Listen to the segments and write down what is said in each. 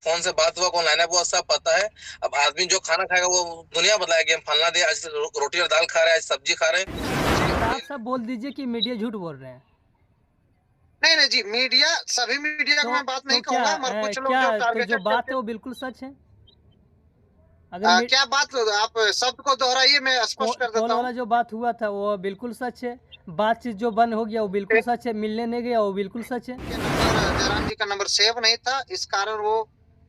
Phone से बात हुआ, कौन लाइनअप हुआ, सब पता है। अब आदमी जो खाना खाएगा वो दुनिया बताएगी, हम फलना दिया, आज रोटी और दाल खा रहे हैं, आज सब्जी खा रहे हैं। साफ साफ बोल दीजिए कि मीडिया झूठ बोल रहे हैं। नहीं नहीं जी, मीडिया, सभी मीडिया को मैं बात तो नहीं क्या कहूंगा, मगर कुछ लोग क्या जो तो जो टारगेटेड बात करके। है वो बिल्कुल सच है। अगर क्या बात, आप शब्द को दोहराइए, मैं स्पष्ट कर कॉल देता हूँ। वाला जो बात हुआ था वो बिल्कुल सच है। बातचीत जो बंद हो गया वो बिल्कुल सच है। मिलने नहीं गया वो बिल्कुल सच है। नंबर, जयराम जी का नंबर सेव नहीं था, इस कारण वो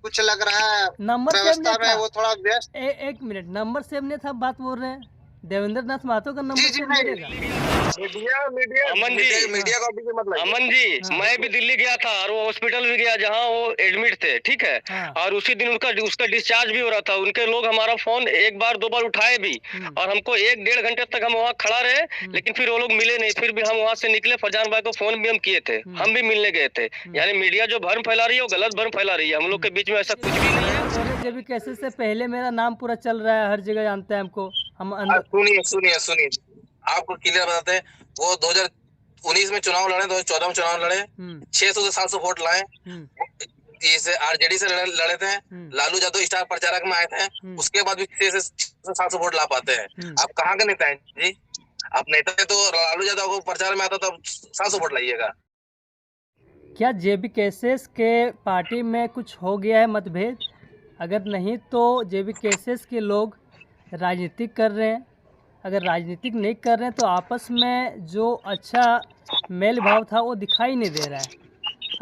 कुछ लग रहा है नंबर सेव नहीं व्यवस्था में था। वो थोड़ा व्यस्त। एक मिनट, नंबर सेव नहीं था बात बोल रहे हैं। देवेंद्र नाथ महतो का जी नंबर जी सेव नहीं नहीं, रहेगा। Media media Aman ji, media को अभी मत लाइए। अमन जी, हाँ। मैं भी दिल्ली गया था और वो हॉस्पिटल भी गया जहाँ वो एडमिट थे, ठीक है। हाँ। और उसी दिन उसका डिस्चार्ज भी हो रहा था। उनके लोग हमारा फोन एक बार दो बार उठाए भी, और हमको 1-1.5 घंटे तक हम वहाँ खड़ा रहे, लेकिन फिर वो लोग मिले नहीं। फिर भी हम वहाँ से निकले, फरजान भाई को फोन भी हम किए थे, हम भी मिलने गए थे। यानी मीडिया जो भ्रम फैला रही है वो गलत भ्रम फैला रही है। हम लोग के बीच में ऐसा कुछ भी नहीं है। जब भी कैसे से पहले मेरा नाम पूरा चल रहा है, हर जगह जानते हैं हमको। हम सुनिए सुनिए सुनिए, आपको क्लियर बताते हैं। वो 2019 में चुनाव लड़े, 2014 में चुनाव लड़े, 600 से 700 वोट लाए। जैसे आरजेडी से लड़े थे, लालू यादव स्टार प्रचारक में आए थे, उसके बाद भी 600 से 700 वोट ला पाते हैं। आप कहाँ के नेता हैं जी? आप नेता है तो लालू यादव को प्रचार में आता तो 700 वोट लाइएगा। क्या जेबी कैसेस के पार्टी में कुछ हो गया है मतभेद? अगर नहीं तो जेबी कैसेस के लोग राजनीतिक कर रहे हैं। अगर राजनीतिक नहीं कर रहे हैं तो आपस में जो अच्छा मेल भाव था वो दिखाई नहीं दे रहा है।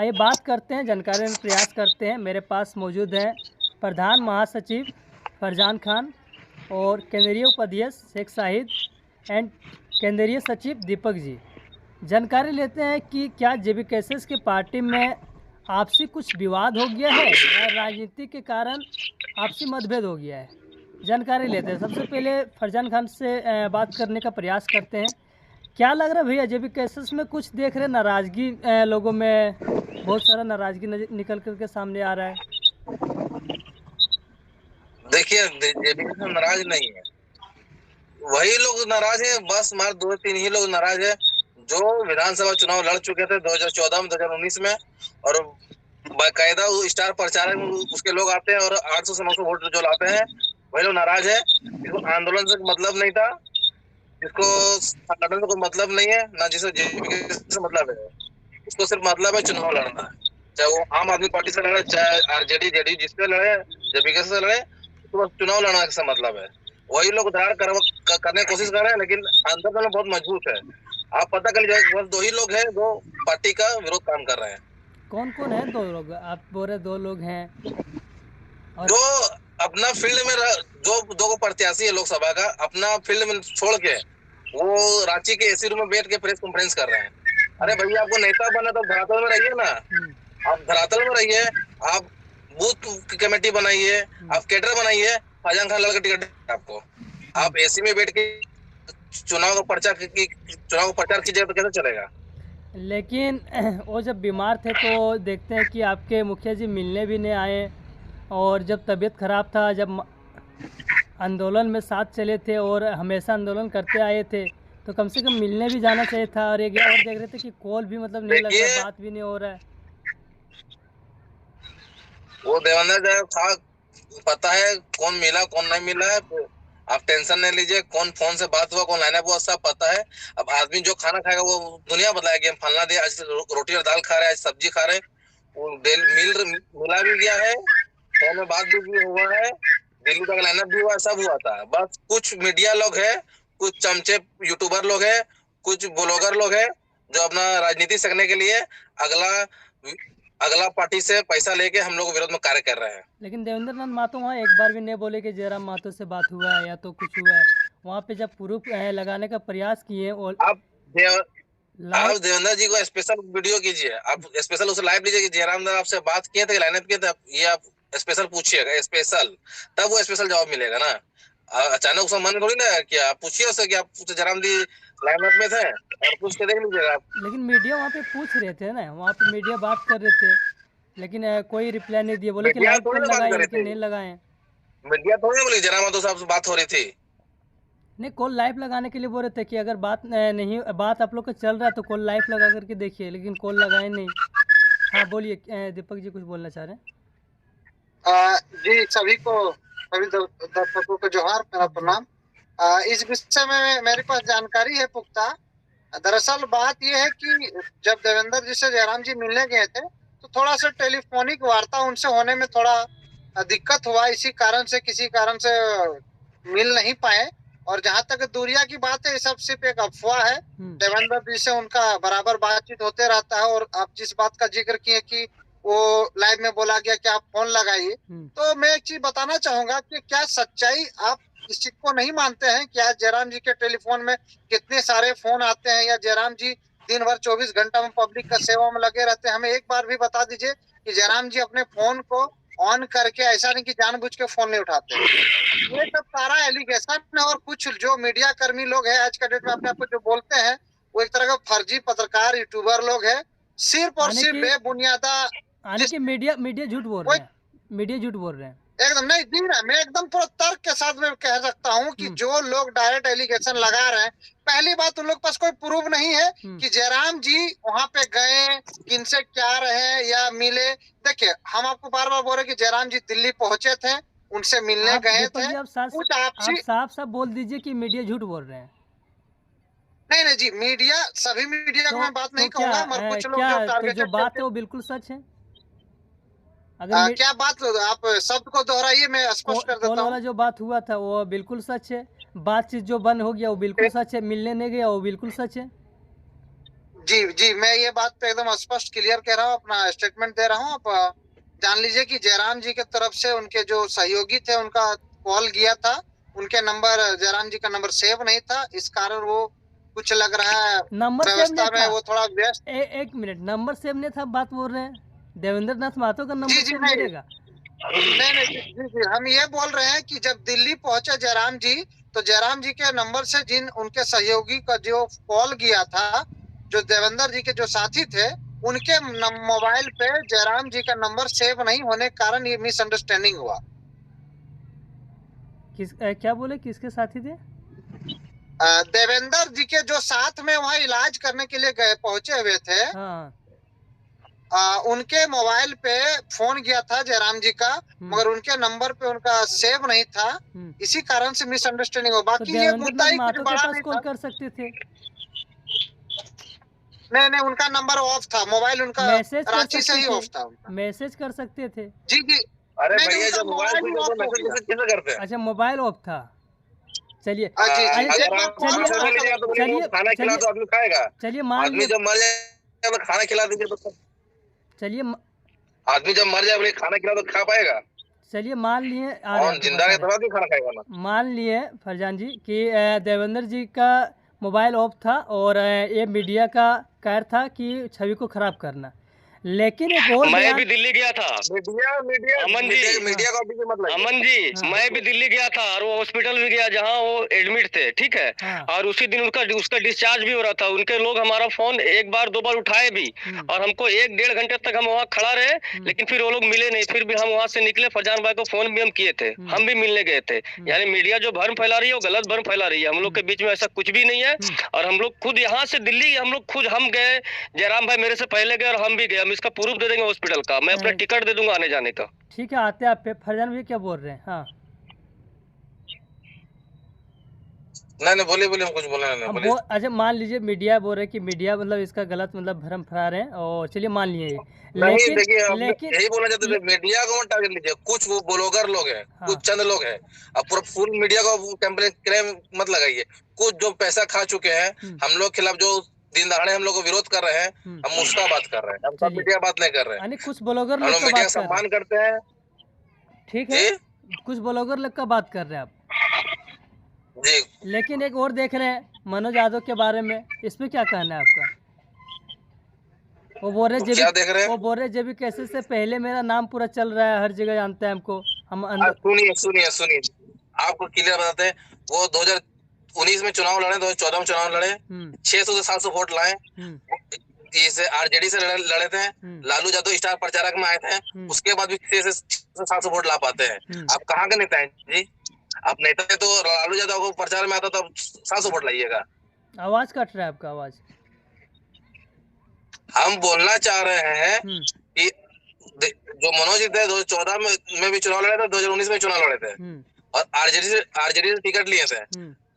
आइए बात करते हैं, जानकारी में प्रयास करते हैं। मेरे पास मौजूद हैं प्रधान महासचिव फरजान खान और केंद्रीय उपाध्यक्ष शेख शाहिद एंड केंद्रीय सचिव दीपक जी। जानकारी लेते हैं कि क्या जेबी कैसेस के पार्टी में आपसी कुछ विवाद हो गया है या राजनीति के कारण आपसी मतभेद हो गया है। जानकारी लेते हैं। सबसे पहले फरजान खान से बात करने का प्रयास करते हैं। क्या लग रहा है भैया, जेबी कैसेस में कुछ देख रहे नाराज़गी, लोगों में बहुत सारा नाराज़गी निकल करके सामने आ रहा है। देखिए, जेबी कैसेस नाराज नहीं है, वही लोग नाराज है, बस मार 2-3 ही लोग नाराज है जो विधानसभा चुनाव लड़ चुके थे 2014 में, 2019 में, और बाकायदा स्टार प्रचारक उसके लोग आते हैं और 800 से 900 वोट जो लाते हैं, वही लोग नाराज है। इसको आंदोलन से मतलब नहीं था, जिसको संगठन से कोई मतलब नहीं है, ना जिसे जेबी से मतलब है। उसको सिर्फ मतलब है चुनाव लड़ना है, चाहे वो आम आदमी पार्टी से लड़े, चाहे आरजेडी जेडीयू जिससे लड़े, जेबी से लड़े, तो बस चुनाव लड़ना का मतलब है। वही लोग उधार करने की कोशिश कर रहे हैं, लेकिन अंदर में बहुत मजबूत है। आप पता कर लीजिए, बस 2 ही लोग हैं जो पार्टी का विरोध काम कर रहे हैं। कौन कौन है 2 लोग? आप बोल रहे 2 लोग हैं और जो अपना फील्ड में जो 2 प्रत्याशी है लोकसभा का, अपना फील्ड में छोड़ के वो रांची के एसी रूम में बैठ के प्रेस कॉन्फ्रेंस कर रहे हैं। अरे भैया, आपको नेता बना तो धरातल में रहिए ना, आप धरातल में रहिए, आप बूथ कमेटी बनाइए, आप कैडर बनाइए। फरजान खान लड़का टिकट आपको, आप एसी में बैठ के चुनाव का प्रचार कीजिए तो कैसे चलेगा? लेकिन वो जब बीमार थे तो देखते हैं कि आपके मुखिया जी मिलने भी नहीं आए, और जब तबीयत ख़राब था, जब आंदोलन में साथ चले थे और हमेशा आंदोलन करते आए थे, तो कम से कम मिलने भी जाना चाहिए था। और एक और देख रहे थे कि कॉल भी मतलब नहीं लग रहा, बात भी नहीं हो रहा है। वो देवेंद्र था, पता है कौन मिला कौन नहीं मिला है, आप टेंशन नहीं लीजिए। कौन फोन से बात हुआ, कौन लाइनअप हुआ, सब पता है। अब आदमी जो खाना खाएगा वो दुनिया बताएगी, हम फलना दिया, आज रोटी और दाल खा रहे हैं, आज सब्जी खा रहे हैं। वो मिला भी गया है, फोन में बात भी हुआ है, दिल्ली तक लाइनअप भी हुआ, सब हुआ था। बस कुछ मीडिया लोग है, कुछ चमचे यूट्यूबर लोग है, कुछ ब्लॉगर लोग है, जो अपना राजनीति सकने के लिए अगला पार्टी से पैसा लेके हम लोग विरोध में कार्य कर रहे हैं। लेकिन देवेंद्र नाथ महतो वहाँ एक बार भी नहीं बोले कि जयराम महतो से बात हुआ है या तो कुछ हुआ है। वहाँ पे जब प्रूफ लगाने का प्रयास किए और आप देवेंद्र जी को स्पेशल वीडियो कीजिए, आप स्पेशल उसे लाइव लीजिए कि जयराम आपसे बात किए थे, लाइनअप किए थे, ये आप स्पेशल पूछिएगा स्पेशल, तब वो स्पेशल जवाब मिलेगा ना। अचानक उसका मन थोड़ी ना कि आप पूछिए उससे कि आप जयराम जी लाइनअप में थे, और पूछ के देख लीजिएगा आप। लेकिन मीडिया वहाँ पे पूछ रहे थे ना, वहाँ पे मीडिया बात कर रहे थे, लेकिन कोई रिप्लाई नहीं दिया। बोले कि लाइव कॉल लगाए, लेकिन नहीं लगाए। मीडिया थोड़ी बोली जयराम महतो साहब से बात हो रही थी। नहीं, कॉल लाइव लगाने के लिए बोल रहे थे कि अगर बात नहीं, बात आप लोग का चल रहा है तो कॉल लाइव लगा करके देखिए, लेकिन कॉल लगाए नहीं। हाँ बोलिए, दीपक जी कुछ बोलना चाह रहे हैं। जी सभी दर्शकों को जोहार, मेरा प्रणाम। इस विषय में मेरे पास जानकारी है पुख्ता। दरअसल बात यह है कि जब देवेंद्र जी से जयराम जी मिलने गए थे तो थोड़ा सा टेलीफोनिक वार्ता उनसे होने में थोड़ा दिक्कत हुआ, इसी कारण से किसी कारण से मिल नहीं पाए। और जहां तक दूरिया की बात है, ये सब सिर्फ एक अफवाह है। देवेंद्र जी से उनका बराबर बातचीत होते रहता है। और आप जिस बात का जिक्र किए कि वो लाइव में बोला गया कि आप फोन लगाइए, तो मैं एक चीज बताना चाहूंगा कि क्या सच्चाई आप इस चीज को नहीं मानते हैं कि आज जयराम जी के टेलीफोन में कितने सारे फोन आते हैं, या जयराम जी दिन भर 24 घंटा में पब्लिक का सेवा में लगे रहते हैं? हमें एक बार भी बता दीजिए कि जयराम जी अपने फोन को ऑन करके, ऐसा नहीं कि जानबूझ के फोन नहीं उठाते। ये सब सारा एलिगेशन है। और कुछ जो मीडिया कर्मी लोग हैं आज का डेट में अपने आप को जो बोलते हैं, वो एक तरह का फर्जी पत्रकार यूट्यूबर लोग हैं, सिर्फ और सिर्फ बेबुनियादा। मीडिया झूठ बोल रहे हैं, मीडिया झूठ बोल रहे हैं। एकदम नहीं जी, मैं एकदम पूरा तर्क के साथ में कह सकता हूँ कि जो लोग डायरेक्ट एलिगेशन लगा रहे हैं, पहली बात उन लोग पास कोई प्रूफ नहीं है कि जयराम जी वहां पे गए, किनसे क्या रहे या मिले। देखिए, हम आपको बार बार बोल रहे कि जयराम जी दिल्ली पहुंचे थे, उनसे मिलने गए थे। कुछ आप साफ बोल दीजिए कि मीडिया झूठ बोल रहे हैं। नहीं जी, मीडिया, सभी मीडिया को मैं बात नहीं कहूंगा, मगर कुछ लोग जो टारगेटेड, जो बात है वो बिल्कुल सच है। अगर क्या बात, आप शब्द को दोहराइए, मैं स्पष्ट कर देता हूँ। जो बात हुआ था वो बिल्कुल सच है। बातचीत जो बंद हो गया वो बिल्कुल सच है। मिलने नहीं गया वो बिल्कुल सच है। जी, मैं ये बात पे एकदम स्पष्ट क्लियर कह रहा हूँ, अपना स्टेटमेंट दे रहा हूँ। आप जान लीजिए कि जयराम जी की तरफ से उनके जो सहयोगी थे, उनका कॉल गया था, उनके नंबर, जयराम जी का नंबर सेव नहीं था, इस कारण वो कुछ लग रहा है नंबर व्यवस्था में वो थोड़ा व्यस्त। एक मिनट, नंबर सेव नहीं था बात बोल रहे हैं? देवेंद्र नाथ महतो का नंबर सेव मिलेगा? नहीं, हम ये बोल रहे हैं कि जब दिल्ली पहुंचे जयराम जी, तो जयराम जी के नंबर से जिन उनके सहयोगी का जो कॉल गया था, जो देवेंद्र जी के जो साथी थे, उनके मोबाइल पे जयराम जी का नंबर सेव नहीं होने के कारण ये मिसअंडरस्टैंडिंग हुआ। क्या बोले, किसके साथी थे? देवेंद्र जी के जो साथ में वहाँ इलाज करने के लिए गए, पहुंचे हुए थे। हाँ। उनके मोबाइल पे फोन गया था जयराम जी का, मगर उनके नंबर पे उनका सेव नहीं था, इसी कारण से मिसअंडरस्टैंडिंग हो। बाकी ये मुद्दा ही कुछ बड़ा नहीं था। कर सकते थे। नहीं, उनका नंबर ऑफ था, मोबाइल उनका रांची से ही ऑफ था। मैसेज कर सकते थे। जी। अरे भैया, जब मोबाइल कैसे करते हैं? अच्छा, मोबाइल ऑफ था। चलिए खाना खिला दो, आदमी खाएगा। चलिए आदमी जब मर जाए तो खाना खिला दीजिए तो। चलिए, आदमी जब मर जाए खाना खिला तो खा पाएगा? चलिए मान लिए, जिंदा है तो खाना खाएगा ना। मान लिए फरजान जी कि देवेंद्र जी का मोबाइल ऑफ था और ये मीडिया का कार्य था कि छवि को खराब करना। लेकिन मैं भी दिल्ली गया था। मीडिया का भी मतलब। अमन जी, मैं भी दिल्ली गया था और वो हॉस्पिटल भी गया जहाँ वो एडमिट थे, ठीक है। और उसी दिन उसका डिस्चार्ज भी हो रहा था। उनके लोग हमारा फोन एक बार दो बार उठाए भी, और हमको 1-1.5 घंटे तक हम वहाँ खड़ा रहे, लेकिन फिर वो लोग मिले नहीं। फिर भी हम वहाँ से निकले, फरजान भाई को फोन भी हम किए थे, हम भी मिलने गए थे। यानी मीडिया जो भ्रम फैला रही है वो गलत भ्रम फैला रही है। हम लोग के बीच में ऐसा कुछ भी नहीं है। और हम लोग खुद यहाँ से दिल्ली, हम गए, जयराम भाई मेरे से पहले गए और हम भी गए। हम इसका प्रूफ दे देंगे हॉस्पिटल का, मैं अपना टिकट दे दूंगा आने जाने का। ठीक है, आते आप पे। फरजान भैया क्या बोल रहे हैं? हाँ नहीं, बोलिए, हम कुछ बोले। अच्छा, मान लीजिए मीडिया बोल रहे हैं कि मीडिया मतलब इसका गलत मतलब भ्रम फैला रहे हैं, और चलिए मान लिए। लेकिन यही बोलना चाहते थे, मीडिया को मत टारगेट लीजिए। कुछ वो ब्लॉगर लोग हैं, कुछ चंद लोग हैं। अब पूरा फुल मीडिया को क्लेम मत लगाइए। कुछ जो पैसा खा चुके हैं, हम लोग खिलाफ जो दिन दहाड़े हम लोग को विरोध कर रहे हैं, हम उसका बात कर रहे हैं। हम सब मीडिया बात नहीं कर रहे हैं। कुछ ब्लॉगर लोग मीडिया का सम्मान करते हैं। ठीक है, कुछ ब्लॉगर लोग का बात कर रहे हैं आप जी। लेकिन एक और देख रहे हैं मनोज यादव के बारे में, इसमें क्या कहना है आपका? वो बोल रहे जेबी कैसे से पहले मेरा नाम पूरा चल रहा है, हर जगह जानते हैं हमको। हम सुनिए, आपको क्लियर बताते हैं। वो 2019 में चुनाव लड़े, 2014 में चुनाव लड़े, 600 से 700 वोट लाए। इसे आरजेडी से लड़े थे। लालू यादव स्टार प्रचारक में आए थे, उसके बाद भी 600 से 700 वोट ला पाते हैं। आप कहाँ के नेता हैं जी? आप नेता है तो लालू यादव को प्रचार में आता तो 700 वोट लाइएगा। आवाज कट रहा है आपका, आवाज। हम बोलना चाह रहे हैं कि जो मनोज जी थे 2014 में भी चुनाव लड़े थे, 2019 में चुनाव लड़े थे और आरजेडी से टिकट लिए थे।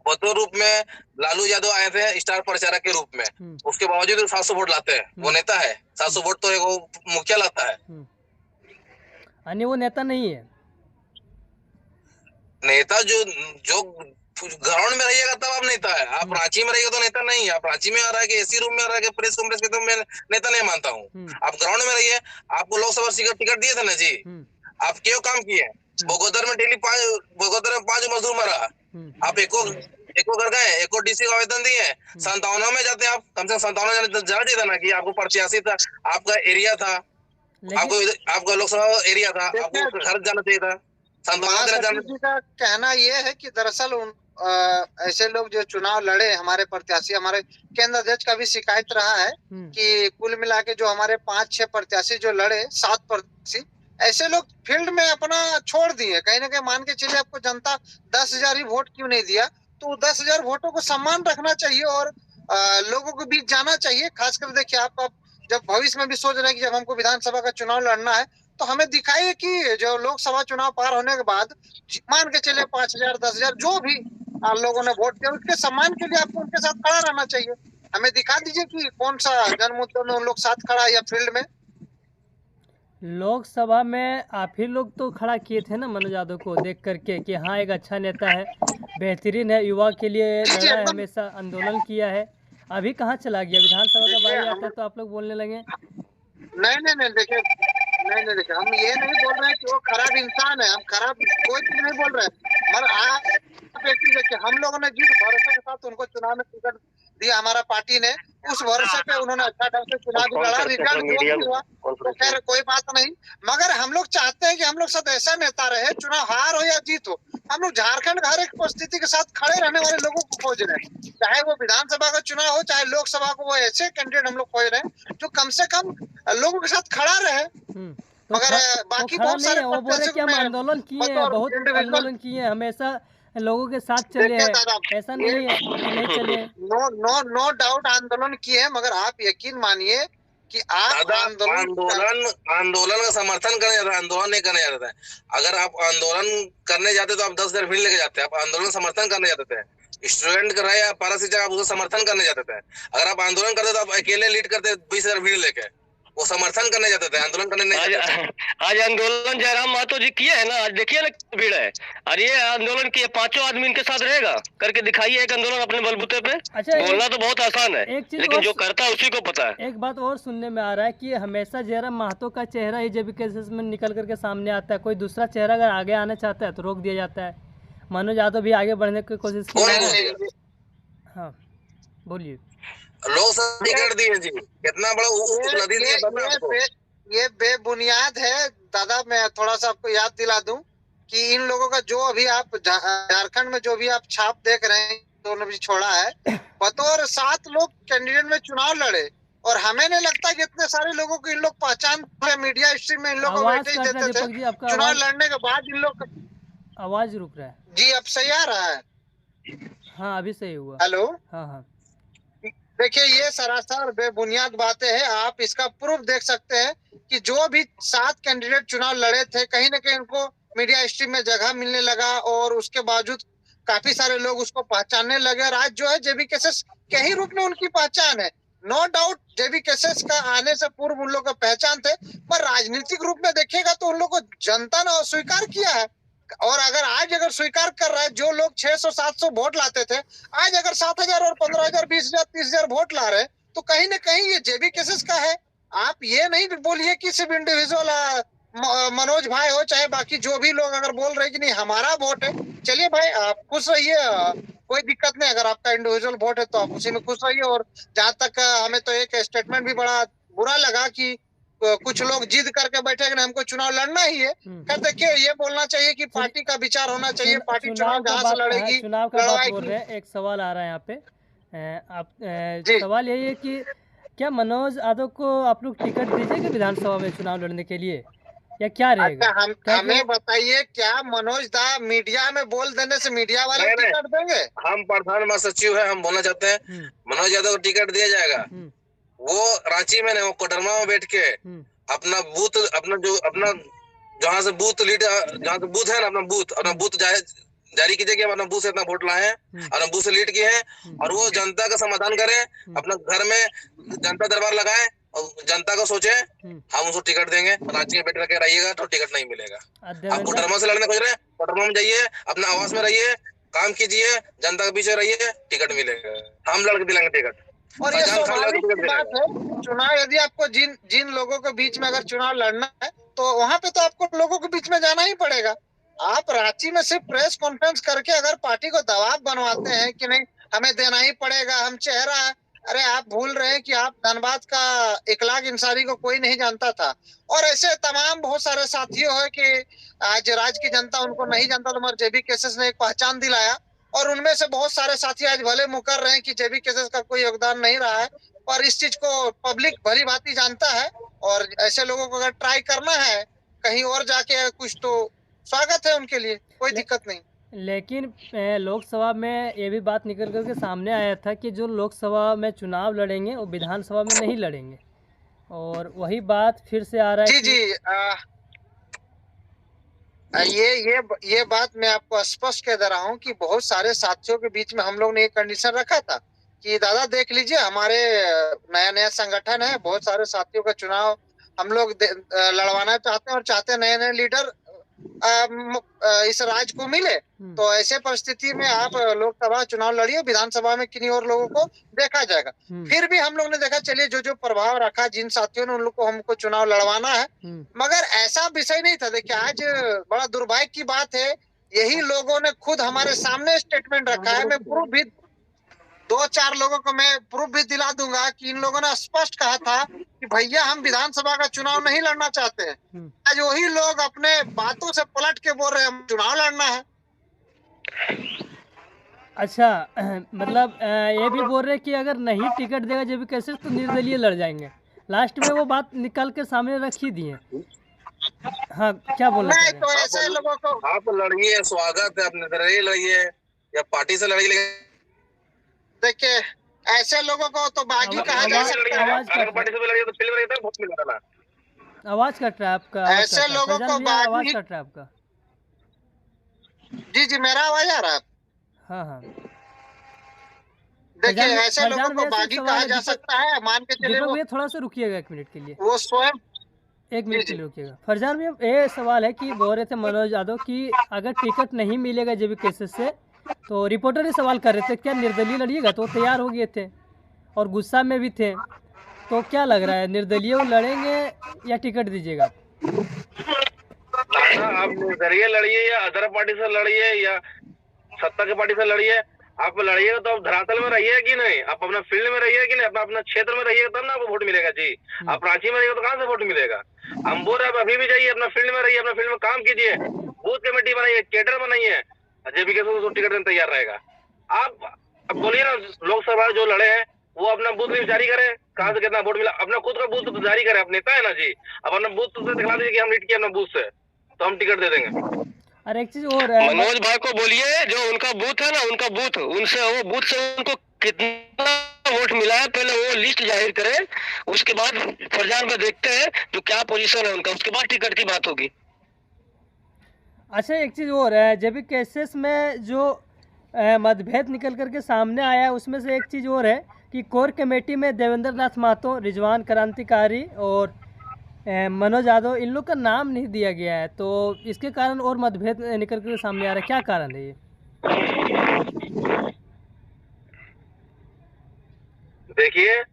बतौर रूप में लालू यादव आए थे स्टार प्रचारक के रूप में, उसके बावजूद 700 वोट लाते हैं। वो नेता है, 700 वोट तो वो मुखिया लाता है। यानी वो नेता नहीं है। नेता जो ग्राउंड में रहिएगा तब आप नेता है। आप रांची में रहिएगा तो नेता नहीं है। आप रांची में आ रहा है कि एसी रूम में आ रहा है कि प्रेस कॉन्फ्रेंस के, तो मैं नेता नहीं मानता हूँ। आप ग्राउंड में रहिए। आपको लोकसभा टिकट दिए थे ना जी, आप क्यों काम किए? बगोदर में डेली 5 मजदूर मरा, आप एको घर गए, एको डीसी का आवेदन दिए, 57 में जाते आप, कम से कम 57 जाना चाहिए था ना कि आपको प्रत्याशी था, आपका एरिया था, आपका लोकसभा एरिया था, आपको घर जाना चाहिए था। जी का कहना यह है कि दरअसल ऐसे लोग जो चुनाव लड़े, हमारे प्रत्याशी, हमारे केंद्र अध्यक्ष का भी शिकायत रहा है कि कुल मिला के जो हमारे 5-6 प्रत्याशी जो लड़े, 7 प्रत्याशी, ऐसे लोग फील्ड में अपना छोड़ दिए। कहीं ना कहीं मान के चलिए आपको जनता 10,000 ही वोट क्यों नहीं दिया, तो 10,000 वोटों को सम्मान रखना चाहिए और लोगों के बीच जाना चाहिए। खासकर देखिए आप जब भविष्य में भी सोच रहे हैं कि जब हमको विधानसभा का चुनाव लड़ना है तो हमें दिखाइए कि जो लोकसभा चुनाव पार होने के बाद मान के चले 5,000 10,000 जो भी लोगों ने वोट दिया, उसके सम्मान के लिए आपको उनके साथ खड़ा रहना चाहिए। हमें दिखा दीजिए कि कौन सा जन मुद्दों में उन लोग साथ खड़ा है या फील्ड में। लोकसभा में आप ही लोग तो खड़ा किए थे ना मनोज यादव को देख करके कि हाँ एक अच्छा नेता है, बेहतरीन है, युवा के लिए लड़ा है, हमेशा आंदोलन किया है। अभी कहाँ चला गया? विधानसभा का बारी आता है तो आप लोग बोलने लगे। नहीं देखिए, देखिए हम ये नहीं बोल रहे हैं कि वो खराब इंसान है, हम खराब कोई चीज नहीं बोल रहे हैं, मगर आप एक चीज देखिए, हम लोगों ने जिस भरोसे के साथ उनको चुनाव में टिकट दिया हमारा पार्टी ने, उस भरोसे पे उन्होंने अच्छा ढंग से चुनाव भी लड़ा, रिजल्ट जो भी हुआ तो खैर कोई बात नहीं। मगर हम लोग चाहते हैं कि हम लोग साथ ऐसा नेता रहे, चुनाव हार हो या जीत हो, हम लोग झारखंड का हर एक परिस्थिति के साथ खड़े रहने वाले लोगों को खोज रहे हैं। चाहे वो विधानसभा का चुनाव हो, चाहे लोकसभा को, वो ऐसे कैंडिडेट हम लोग खोज रहे हैं जो कम से कम लोगों के साथ खड़ा रहे। मगर बाकी बहुत सारे आंदोलन किए हैं, बहुत आंदोलन किए, हमेशा लोगों के साथ चले हैं, ऐसा नहीं है नहीं चले। नो डाउट आंदोलन किए हैं, मगर आप यकीन मानिए कि आप आंदोलन का समर्थन करने जाता है, आंदोलन नहीं करने जाता है। अगर आप आंदोलन करने जाते तो आप 10,000 भीड़ लेके जाते हैं। आप आंदोलन समर्थन करने जाते थे, स्टूडेंट कर रहे हैं पारा से, आप उसका समर्थन करने जाते थे। अगर आप आंदोलन करते तो आप अकेले लीड करते 20,000 भीड़ लेके, वो समर्थन करने जाते थे, आंदोलन करने नहीं जाते थे। आज आंदोलन जयराम महतो जी किए है ना, आज देखिए ना भीड़ है, और ये आंदोलन किए 5 आदमी इनके साथ रहेगा, करके दिखाइए एक आंदोलन अपने बलबूते पे। अच्छा, बोलना तो बहुत आसान है, लेकिन जो करता है उसी को पता है। एक बात और सुनने में आ रहा है कि हमेशा जयराम महतो का चेहरा ही जेबी केसेस में निकल करके सामने आता है, कोई दूसरा चेहरा अगर आगे आना चाहता है तो रोक दिया जाता है। मनोज यादव भी आगे बढ़ने की कोशिश की है। हाँ बोलिए। लोग सब टिकट दिए जी, कितना बड़ा नदी दिया। ये बेबुनियाद है दादा। मैं थोड़ा सा आपको याद दिला दूं कि इन लोगों का जो अभी आप झारखंड में जो भी आप छाप देख रहे हैं, दोनों भी छोड़ा है, बतौर 7 लोग कैंडिडेट में चुनाव लड़े, और हमें नहीं लगता कि इतने सारे लोगों को इन लोग पहचानते हैं। मीडिया स्ट्रीम में इन लोगों को वेटेज देते थे, चुनाव लड़ने के बाद इन लोग। आवाज रुक रहा है जी, अब सही आ रहा है? हाँ अभी सही हुआ। हेलो, हाँ। देखिए ये सरासर बेबुनियाद बातें हैं। आप इसका प्रूफ देख सकते हैं कि जो भी 7 कैंडिडेट चुनाव लड़े थे, कहीं ना कहीं उनको मीडिया स्ट्रीम में जगह मिलने लगा, और उसके बावजूद काफी सारे लोग उसको पहचानने लगे। और आज जो है जेबी केसेस के ही रूप में उनकी पहचान है। नो डाउट जेबी केसेस का आने से पूर्व उन लोग का पहचान थे, पर राजनीतिक रूप में देखेगा तो उन लोग को जनता ने अस्वीकार किया है। और अगर स्वीकार कर रहा है, जो लोग 600-700 वोट लाते थे, आज अगर 7,000 और 15,000 20,000 30,000 वोट ला रहे, तो कहीं ना कहीं ये जेबी केसेस का है। आप ये नहीं बोलिए कि सिर्फ इंडिविजुअल मनोज भाई हो, चाहे बाकी जो भी लोग अगर बोल रहे कि नहीं हमारा वोट है, चलिए भाई आप खुश रहिए, कोई दिक्कत नहीं। अगर आपका इंडिविजुअल वोट है तो आप उसी में खुश रहिए। और जहाँ तक हमें तो एक स्टेटमेंट भी बड़ा बुरा लगा कि कुछ लोग जिद करके बैठे कि हमको चुनाव लड़ना ही है। खैर देखिए, ये बोलना चाहिए कि पार्टी का विचार होना चाहिए, पार्टी चुनाव जहाँ से लड़ेगी। चुनाव का बात बोल रहे हैं, एक सवाल आ रहा है यहाँ पे। सवाल यही है कि क्या मनोज यादव को आप लोग टिकट दीजिएगा विधानसभा में चुनाव लड़ने के लिए, या क्या रहेगा? अच्छा, हमें बताइए, क्या मनोज दा मीडिया में बोल देने से मीडिया वाले टिकट देंगे? हम प्रधान महासचिव है, हम बोलना चाहते हैं मनोज यादव को टिकट दिया जाएगा। वो रांची में नहीं, वो कोडरमा में बैठ के अपना बूथ, अपना जो अपना जहाँ से बूथ लीड, जहाँ से बूथ है ना, अपना बूथ जारी कीजिए कि अपना बूथ से इतना वोट लाए हैं, अपना बूथ से लीड किए हैं, और वो जनता का समाधान करें, अपना घर में जनता दरबार लगाएं और जनता को सोचे हम उसको टिकट देंगे। राज्य में बैठ के रहिएगा तो टिकट नहीं मिलेगा। आप कोडरमा से लड़ने खोज रहे हैं, कोडरमा में जाइए, अपना आवास में रहिए, काम कीजिए, जनता के पीछे रहिए, टिकट मिलेगा। हम लड़के दिलाएंगे टिकट। और ये स्वाभाविक बात है, चुनाव यदि आपको जिन लोगों के बीच में अगर चुनाव लड़ना है तो वहां पे तो आपको लोगों के बीच में जाना ही पड़ेगा। आप रांची में सिर्फ प्रेस कॉन्फ्रेंस करके अगर पार्टी को दबाव बनवाते हैं कि नहीं हमें देना ही पड़ेगा, हम चेहरा है, अरे आप भूल रहे हैं कि आप धनबाद का इकलाक इंसारी को कोई नहीं जानता था, और ऐसे तमाम बहुत सारे साथियों है कि आज राज्य की जनता उनको नहीं जानता, तो मगर जेबी केसेस ने एक पहचान दिलाया, और उनमें से बहुत सारे साथी आज भले मुकर रहे हैं कि जेबी केसेस का कोई योगदान नहीं रहा है, पर इस चीज को पब्लिक भली भांति जानता है, और ऐसे लोगों को अगर ट्राई करना है कहीं और जाके कुछ, तो स्वागत है उनके लिए, कोई दिक्कत नहीं। लेकिन लोकसभा में ये भी बात निकल करके सामने आया था कि जो लोकसभा में चुनाव लड़ेंगे वो विधानसभा में नहीं लड़ेंगे, और वही बात फिर से आ रहा है। जी ये बात मैं आपको स्पष्ट कह दे रहा हूँ कि बहुत सारे साथियों के बीच में हम लोग ने एक कंडीशन रखा था कि दादा देख लीजिए हमारे नया संगठन है, बहुत सारे साथियों का चुनाव हम लोग लड़वाना चाहते हैं और चाहते हैं नए नए लीडर इस राज्य को मिले, तो ऐसे परिस्थिति में आप लोकसभा चुनाव लड़िए, विधानसभा में किन्हीं और लोगों को देखा जाएगा। फिर भी हम लोग ने देखा, चलिए जो प्रभाव रखा जिन साथियों ने, उन लोग को हमको चुनाव लड़वाना है, मगर ऐसा विषय नहीं था। देखिए आज बड़ा दुर्भाग्य की बात है, यही लोगों ने खुद हमारे सामने स्टेटमेंट रखा है, मैं प्रूफ भी 2-4 लोगों को मैं प्रूफ भी दिला दूंगा कि इन लोगों ने स्पष्ट कहा था कि भैया हम विधानसभा का चुनाव नहीं लड़ना चाहते हैं। आज वही लोग अपने बातों से पलट के बोल रहे हैं हम चुनाव लड़ना है। अच्छा, मतलब ये भी बोल रहे कि अगर नहीं टिकट देगा जेबी केसेस तो निर्दलीय लड़ जाएंगे। लास्ट में वो बात निकाल के सामने रख ही दी है। हाँ, क्या बोलना नहीं तो ऐसे लोगों को आप लड़िए, स्वागत है, आप निर्दलीय लड़िए या पार्टी से लड़िए। देखिए ऐसे लोगों को तो बागी कहा जा सकता है। अगर पार्टी से लड़िए तो फिल्म रहता है, बहुत मिल रहा है। आवाज कट रहा है आपका। ऐसे लोगों को आवाज कट रहा है आपका। जी मेरा आवाज आ रहा है। हाँ देखिए ऐसे लोगों को बागी कहा जा सकता है, मान के चलिए। वो थोड़ा सा रुकिएगा 1 मिनट के लिए, वो स्वयं 1 मिनट के लिए रुकिएगा। फरजान भैया ये सवाल है कि बोल रहे थे मनोज यादव कि अगर टिकट नहीं मिलेगा जेबी केसेस से, तो रिपोर्टर ही सवाल कर रहे थे क्या निर्दलीय लड़िएगा, तो तैयार हो गए थे और गुस्सा में भी थे, तो क्या लग रहा है निर्दलीय लड़ेंगे या टिकट दीजिएगा? आप निर्दलीय लड़िए या अदर पार्टी से लड़िए या सत्ता की पार्टी से लड़िए, आप लड़िएगा तो आप धरातल में रहिए कि नहीं, आप अपना फील्ड में रहिए कि नहीं, अपना क्षेत्र में रहिएगा तब ना आपको वोट मिलेगा। जी आप रांची में रहिएगा तो कहाँ से वोट मिलेगा? हम बोल रहे हैं अभी भी जाइए, अपना फील्ड में रहिए, अपना फील्ड में काम कीजिए, बूथ कमेटी बनाइए, कैडर बनाइए, जेबी के तो टिकट देने तैयार रहेगा। आप बोलिए ना, लोकसभा जो लड़े हैं वो अपना बूथ लिस्ट जारी करे, कहाँ से कितना वोट मिला, अपना खुद का बूथ जारी करे, आप नेता है ना जी, अब अपना बूथ से दिखला दीजिए कि हम लीड किया अपना बूथ से, तो हम टिकट दे देंगे। अरे एक चीज और है, मनोज भाई को बोलिए जो उनका बूथ है ना, उनका बूथ, उनसे वो बूथ से उनको कितना वोट मिला है पहले वो लिस्ट जाहिर करे, उसके बाद फरजान में देखते हैं जो क्या पोजीशन है उनका, उसके बाद टिकट की बात होगी। अच्छा एक चीज़ और है, जेबी केसेस में जो मतभेद निकल करके सामने आया है उसमें से एक चीज़ और है कि कोर कमेटी में देवेंद्र नाथ महतो, रिजवान क्रांतिकारी और मनोज यादव, इन लोग का नाम नहीं दिया गया है, तो इसके कारण और मतभेद निकल कर सामने आ रहा है, क्या कारण है ये? देखिए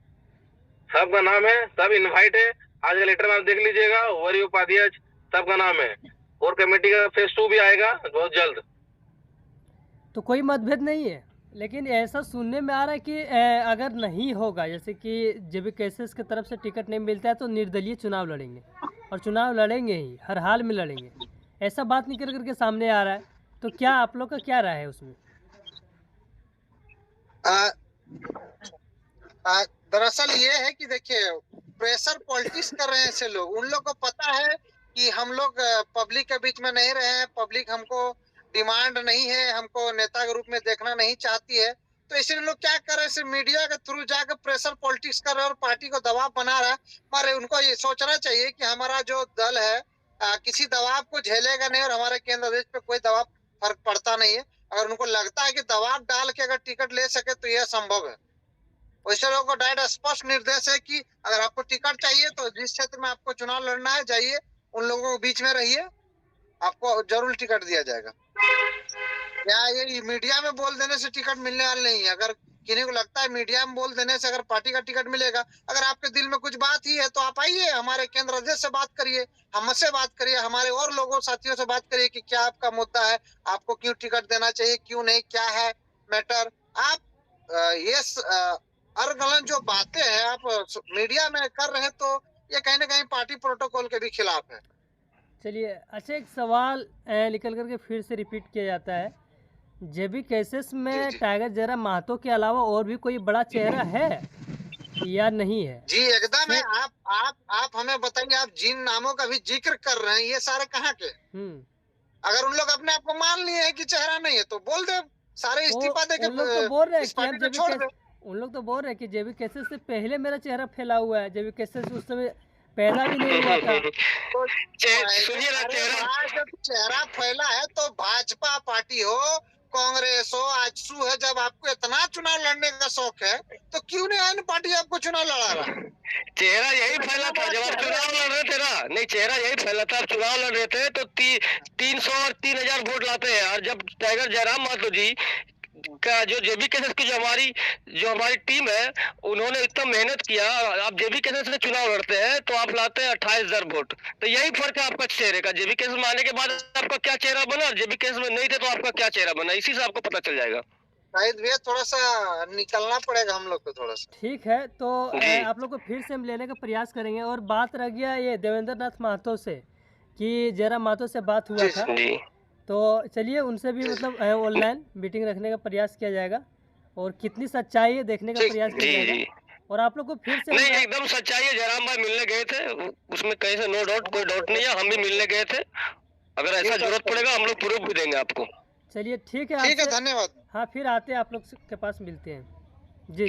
सबका नाम है, सब इनवाइट है, आज का लेटर में आप देख लीजिएगा, वरीय उपाध्यक्ष सबका नाम है, और कमेटी का फेज 2 भी आएगा बहुत जल्द। तो कोई मतभेद नहीं है, लेकिन ऐसा सुनने में आ रहा है कि अगर नहीं होगा, जैसे कि जेबी केसेस की तरफ से टिकट नहीं मिलता है तो निर्दलीय चुनाव लड़ेंगे, और चुनाव लड़ेंगे ही, हर हाल में लड़ेंगे, ऐसा बात निकल करके सामने आ रहा है। तो क्या आप लोग का क्या राय है उसमें? दरअसल ये है कि देखिए प्रेशर पॉलिटिक्स कर रहे हैं ऐसे लोग, उन लोग को पता है कि हम लोग पब्लिक के बीच में नहीं रहे हैं, पब्लिक हमको डिमांड नहीं है, हमको नेता के रूप में देखना नहीं चाहती है, तो इसलिए लोग क्या कर रहे हैं, मीडिया के थ्रू जाकर प्रेशर पॉलिटिक्स कर रहे हैं और पार्टी को दबाव बना रहा है। पर उनको ये सोचना चाहिए कि हमारा जो दल है किसी दबाव को झेलेगा नहीं और हमारे केंद्र अध्यक्ष पे कोई दबाव फर्क पड़ता नहीं है। अगर उनको लगता है कि दबाव डाल के अगर टिकट ले सके तो यह संभव है। वैसे लोगों को डायरेक्ट स्पष्ट निर्देश है कि अगर आपको टिकट चाहिए तो जिस क्षेत्र में आपको चुनाव लड़ना है जाइए, उन लोगों के बीच में रहिए, आपको जरूर टिकट दिया जाएगा। या ये मीडिया में बोल देने से टिकट मिलने वाला नहीं है। अगर किसी को लगता है मीडिया में बोल देने से अगर पार्टी का टिकट मिलेगा, अगर आपके दिल में कुछ बात ही है तो आप आइए, हमारे केंद्र अध्यक्ष से बात करिए, हमसे बात करिए, हमारे और लोगों साथियों से बात करिए कि क्या आपका मुद्दा है, आपको क्यों टिकट देना चाहिए, क्यों नहीं, क्या है मैटर। आप ये अर्गलन जो बातें हैं आप मीडिया में कर रहे हैं तो ये कहीं ना कहीं पार्टी प्रोटोकॉल के भी खिलाफ है। चलिए, अच्छा एक सवाल निकल करके फिर से रिपीट किया जाता है, जेबी केसेस में टाइगर जयराम महतो के अलावा और भी कोई बड़ा चेहरा है या नहीं है? जी एकदम है। आप हमें बताइए, आप जिन नामों का भी जिक्र कर रहे हैं ये सारे कहाँ के? अगर उन लोग अपने आप को मान लिए हैं कि चेहरा नहीं है तो बोल दे, सारे इस्तीफा दे के उन लोग तो बोल रहे हैं कि जेबी केसेस से पहले मेरा चेहरा फैला हुआ है, जेबी केसेस उस समय पैदा भी नहीं हुआ था। तो जब चेहरा फैला है तो भाजपा पार्टी हो, कांग्रेस हो, आजसू है, जब आपको इतना चुनाव लड़ने का शौक है तो क्यों नहीं अन्य पार्टी आपको चुनाव लड़ा रहा? चेहरा यही फैला था जब आप चुनाव लड़ रहे थे ना। नहीं, चेहरा यही फैला था, आप चुनाव लड़ रहे थे तो 300 और 3000 वोट लाते हैं। और जब टाइगर जयराम महतो जी का जो जेबी केसेस की जो हमारी टीम है, उन्होंने इतना मेहनत किया, आप जेबी केसेस से चुनाव लड़ते हैं तो आप लाते हैं 28,000 वोट। तो यही फर्क है आपका चेहरे का। जेबी केसेस में आने के बाद आपका क्या चेहरा बना, जेबी केसेस में नहीं थे तो आपका क्या चेहरा बना, इसी से आपको पता चल जाएगा। शायद भैया थोड़ा सा निकलना पड़ेगा हम लोग को थोड़ा सा। ठीक है, तो आप लोग को फिर से हम लेने का प्रयास करेंगे। और बात रह गया ये देवेंद्र नाथ महतो से कि जयराम महतो से बात हुआ था, तो चलिए उनसे भी मतलब ऑनलाइन मीटिंग रखने का प्रयास किया जाएगा और कितनी सच्चाई है देखने का प्रयास किया जाएगा। और आप लोग को फिर से नहीं, एकदम सच्चाई है। जयराम भाई मिलने गए थे, उसमें कहीं से नो डाउट, कोई डाउट नहीं है। हम भी मिलने गए थे, अगर ऐसा जरूरत पड़ेगा हम लोग प्रूफ भी देंगे आपको। चलिए ठीक है, धन्यवाद। हाँ, फिर आते हैं आप लोग के पास मिलते हैं। जी।